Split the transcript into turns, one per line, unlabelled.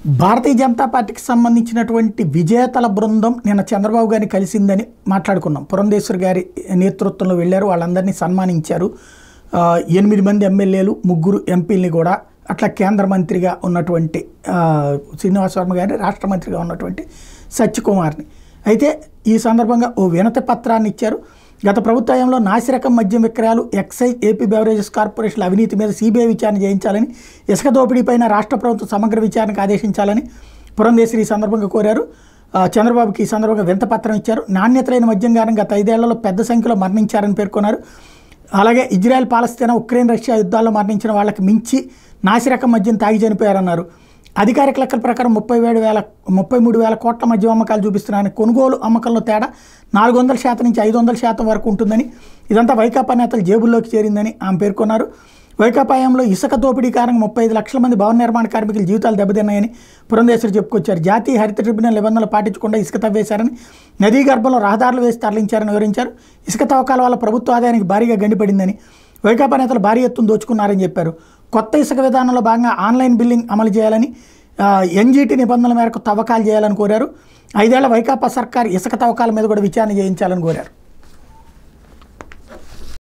భారతీయ జనతా పార్టీకి సంబంధించినటువంటి విజేతల బృందం నిన్న చంద్రబాబు గారిని కలిసిందని మాట్లాడుకున్నాం. పురంధేశ్వరి గారి నేతృత్వంలో వెళ్ళారు, వాళ్ళందరినీ సన్మానించారు. 8 మంది ఎమ్మెల్యేలు, 3 ఎంపీలని కూడా, అట్లా కేంద్ర మంత్రిగా ఉన్నటువంటి శ్రీనివాస్ వర్మ గారిని, రాష్ట్ర మంత్రిగా ఉన్నటువంటి సత్యకుమార్ని. అయితే ఈ సందర్భంగా ఓ వినతి పత్రాన్ని ఇచ్చారు. గత ప్రభుత్వంలో నాసిరకం మద్యం విక్రయాలు, ఎక్సైజ్, ఏపీ బెవరేజెస్ కార్పొరేషన్ల అవినీతి మీద సిబిఐ విచారణ చేయించాలని, ఇసుక దోపిడీపైన రాష్ట్ర ప్రభుత్వం సమగ్ర విచారణకు ఆదేశించాలని పురంధేశ్వరి ఈ సందర్భంగా కోరారు. చంద్రబాబుకి ఈ సందర్భంగా వినతిపత్రం ఇచ్చారు. నాణ్యత లేని మద్యం కారణంగా గత 5 ఏళ్లలో పెద్ద సంఖ్యలో మరణించారని పేర్కొన్నారు. అలాగే ఇజ్రాయెల్, పాలస్తీనా, ఉక్రెయిన్, రష్యా యుద్ధాల్లో మరణించిన వాళ్ళకి మించి నాసిరకం మద్యం తాగి చనిపోయారన్నారు. అధికారిక లెక్కల ప్రకారం 33,000 కోట్ల మద్యం అమ్మకాలు చూపిస్తున్నారని, కొనుగోలు అమ్మకంలో తేడా 400% నుంచి 500% వరకు ఉంటుందని, ఇదంతా వైకాపా నేతల జేబుల్లోకి చేరిందని ఆమె పేర్కొన్నారు. వైకాపాయంలో ఇసుక దోపిడీ కారణంగా 35 లక్షల మంది భవన నిర్మాణ కార్మికుల జీవితాలు దెబ్బతిన్నాయని పురంధేశ్వరి చెప్పుకొచ్చారు. జాతీయ హరిత ట్రిబ్యునల్ నిబంధనలు పాటించకుండా ఇసుక తవ్వేశారని, నదీ గర్భంలో రహదారులు వేసి తరలించారని వివరించారు. ఇసుక తవ్వకాల వల్ల ప్రభుత్వ ఆదాయానికి భారీగా గండిపడిందని, వైకాపా నేతలు భారీ ఎత్తున దోచుకున్నారని చెప్పారు. కొత్త ఇసుక విధానంలో భాగంగా ఆన్లైన్ బిల్లింగ్ అమలు చేయాలని, ఎన్జీటీ నిబంధనల మేరకు తవ్వకాలు చేయాలని కోరారు. 5 ఏళ్ల వైకాపా సర్కార్ ఇసుక తవ్వకాల మీద కూడా విచారణ చేయించాలని కోరారు.